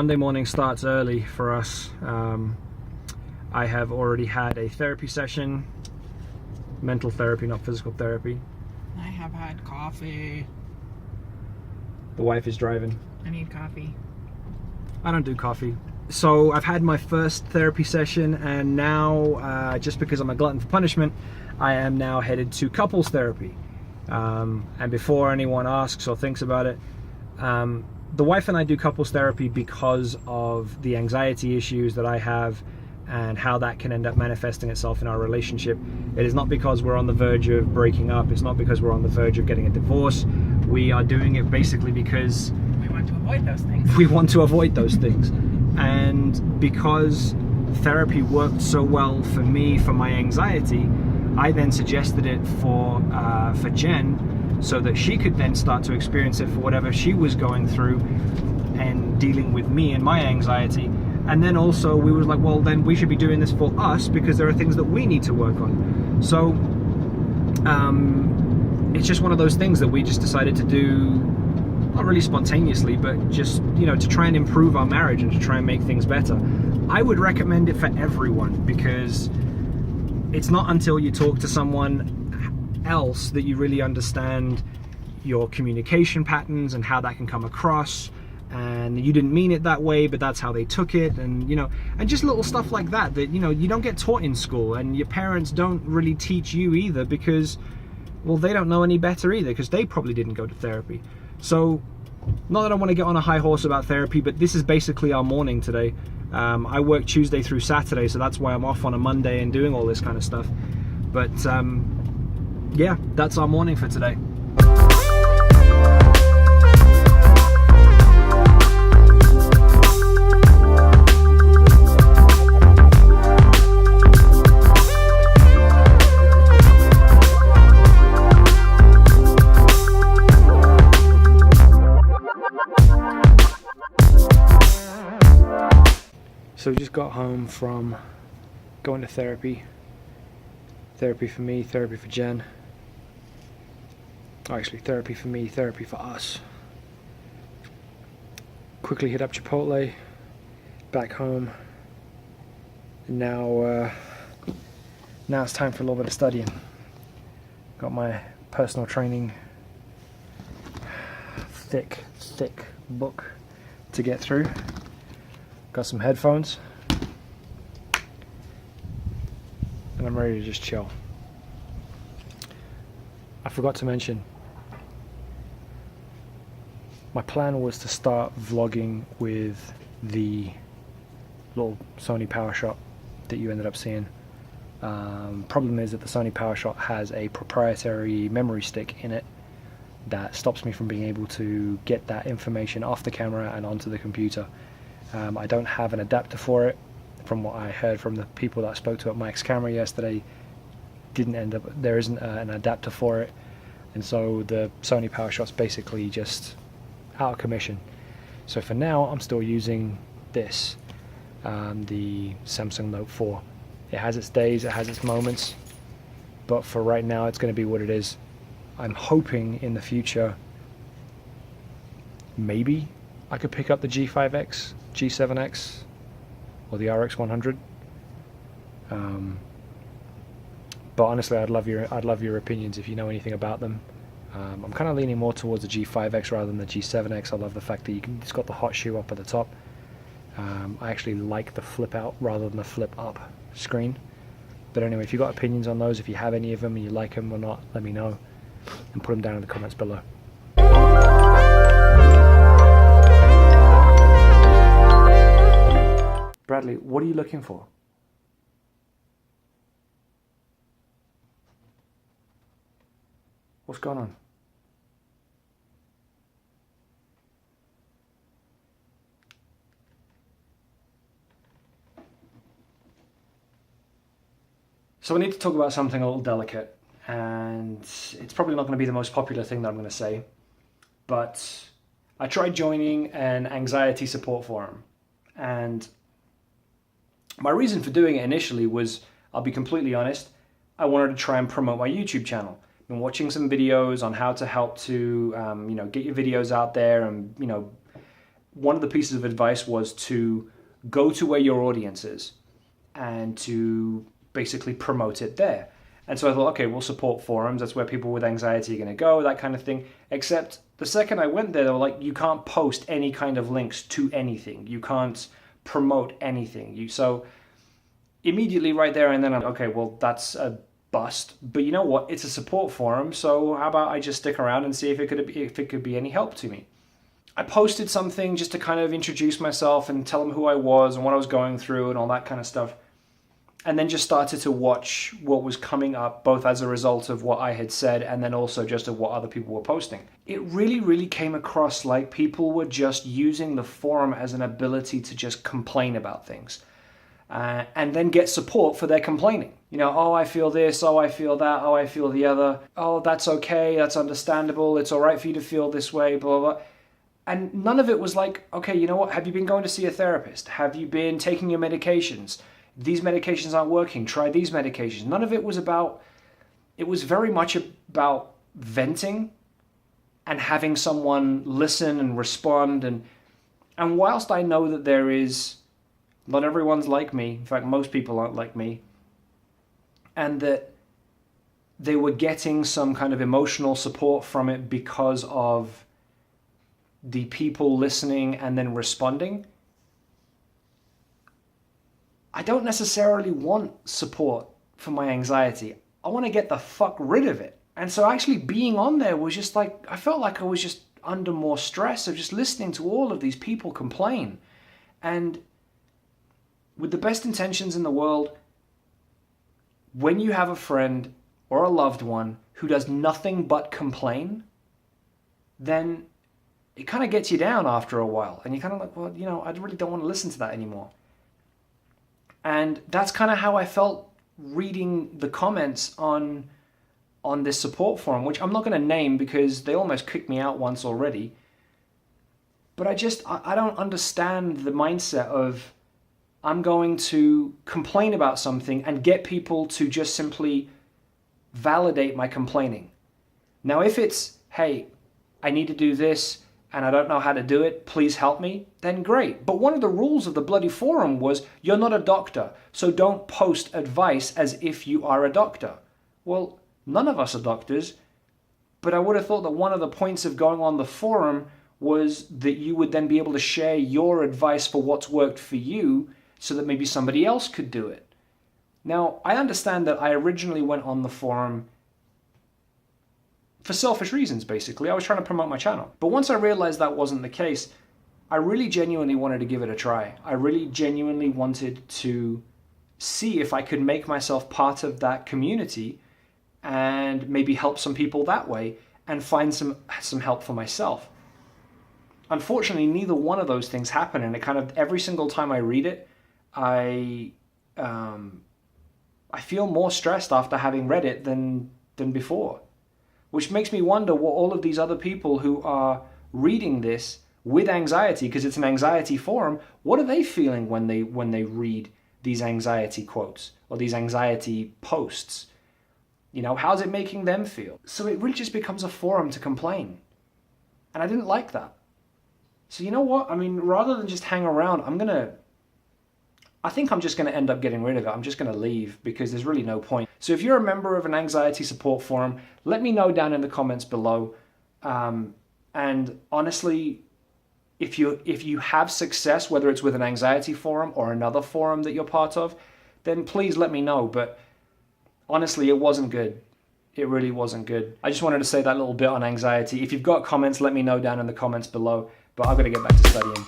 Monday morning starts early for us. I have already had a therapy session, mental therapy, not physical therapy. I have had coffee. The wife is driving. I need coffee. I don't do coffee. So I've had my first therapy session, and now, just because I'm a glutton for punishment, I am now headed to couples therapy. And before anyone asks or thinks about it, the wife and I do couples therapy because of the anxiety issues that I have and how that can end up manifesting itself in our relationship. It is not because we're on the verge of breaking up. It's not because we're on the verge of getting a divorce. We are doing it basically because we want to avoid those things. We want to avoid those things. And because therapy worked so well for me, for my anxiety, I then suggested it for Jen, so that she could then start to experience it for whatever she was going through and dealing with me and my anxiety. And then also we were like, well, then we should be doing this for us because there are things that we need to work on. So it's just one of those things that we just decided to do, not really spontaneously, but just, you know, to try and improve our marriage and to try and make things better. I would recommend it for everyone, because it's not until you talk to someone else that you really understand your communication patterns and how that can come across, and you didn't mean it that way, but that's how they took it, and you know, and just little stuff like that you know, you don't get taught in school, and your parents don't really teach you either, because, well, they don't know any better either, because they probably didn't go to therapy. So, not that I want to get on a high horse about therapy, but this is basically our morning today. I work Tuesday through Saturday, so that's why I'm off on a Monday and doing all this kind of stuff. But yeah, that's our morning for today. So we just got home from going to therapy. Therapy for me, therapy for Jen. Oh, actually, therapy for me, therapy for us. Quickly hit up Chipotle, back home. And now it's time for a little bit of studying. Got my personal training thick book to get through. Got some headphones, and I'm ready to just chill. I forgot to mention, my plan was to start vlogging with the little Sony PowerShot that you ended up seeing. Problem is that the Sony PowerShot has a proprietary memory stick in it that stops me from being able to get that information off the camera and onto the computer. I don't have an adapter for it. From what I heard from the people that I spoke to at Mike's Camera yesterday, there isn't an adapter for it, and so the Sony PowerShot's basically just out of commission. So for now, I'm still using this, the Samsung Note 4. It has its days, it has its moments, but for right now, it's going to be what it is. I'm hoping in the future, maybe I could pick up the G5X, G7X, or the RX100. But honestly, I'd love your opinions if you know anything about them. I'm kind of leaning more towards the G5X rather than the G7X. I love the fact that it's got the hot shoe up at the top. I actually like the flip out rather than the flip up screen. But anyway, if you've got opinions on those, if you have any of them and you like them or not, let me know and put them down in the comments below. Bradley, what are you looking for? What's going on? So I need to talk about something a little delicate, and it's probably not going to be the most popular thing that I'm going to say, but I tried joining an anxiety support forum, and my reason for doing it initially was, I'll be completely honest, I wanted to try and promote my YouTube channel. I've been watching some videos on how to help to, you know, get your videos out there and, you know, one of the pieces of advice was to go to where your audience is and to basically promote it there. And so I thought, okay, we'll support forums. That's where people with anxiety are going to go, that kind of thing. Except the second I went there, they were like, you can't post any kind of links to anything. You can't promote anything. So immediately right there and then I'm like, okay, well, that's a bust. But you know what? It's a support forum. So how about I just stick around and see if it could be any help to me. I posted something just to kind of introduce myself and tell them who I was and what I was going through and all that kind of stuff. And then just started to watch what was coming up, both as a result of what I had said and then also just of what other people were posting. It really, really came across like people were just using the forum as an ability to just complain about things and then get support for their complaining. You know, oh, I feel this, oh, I feel that, oh, I feel the other. Oh, that's okay, that's understandable, it's all right for you to feel this way, blah, blah, blah. And none of it was like, okay, you know what, have you been going to see a therapist? Have you been taking your medications? These medications aren't working, try these medications. None of it was about, it was very much about venting and having someone listen and respond. And whilst I know that there is, not everyone's like me, in fact, most people aren't like me, and that they were getting some kind of emotional support from it because of the people listening and then responding, I don't necessarily want support for my anxiety. I want to get the fuck rid of it. And so actually being on there was just like, I felt like I was just under more stress of just listening to all of these people complain. And with the best intentions in the world, when you have a friend or a loved one who does nothing but complain, then it kind of gets you down after a while. And you're kind of like, well, you know, I really don't want to listen to that anymore. And that's kind of how I felt reading the comments on this support forum, which I'm not going to name because they almost kicked me out once already. But I don't understand the mindset of I'm going to complain about something and get people to just simply validate my complaining. Now, if it's, hey, I need to do this and I don't know how to do it, please help me, then great. But one of the rules of the bloody forum was you're not a doctor, so don't post advice as if you are a doctor. Well, none of us are doctors, but I would have thought that one of the points of going on the forum was that you would then be able to share your advice for what's worked for you so that maybe somebody else could do it. Now, I understand that I originally went on the forum for selfish reasons, basically. I was trying to promote my channel. But once I realized that wasn't the case, I really genuinely wanted to give it a try. I really genuinely wanted to see if I could make myself part of that community and maybe help some people that way and find some help for myself. Unfortunately, neither one of those things happened, and it kind of, every single time I read it, I feel more stressed after having read it than before. Which makes me wonder what all of these other people who are reading this with anxiety, because it's an anxiety forum, what are they feeling when they read these anxiety quotes or these anxiety posts? You know, how's it making them feel? So it really just becomes a forum to complain. And I didn't like that. So you know what? I mean, rather than just hang around, I think I'm just going to end up getting rid of it. I'm just going to leave because there's really no point. So if you're a member of an anxiety support forum, let me know down in the comments below. And honestly, if you have success, whether it's with an anxiety forum or another forum that you're part of, then please let me know. But honestly, it wasn't good. It really wasn't good. I just wanted to say that little bit on anxiety. If you've got comments, let me know down in the comments below. But I've got to get back to studying.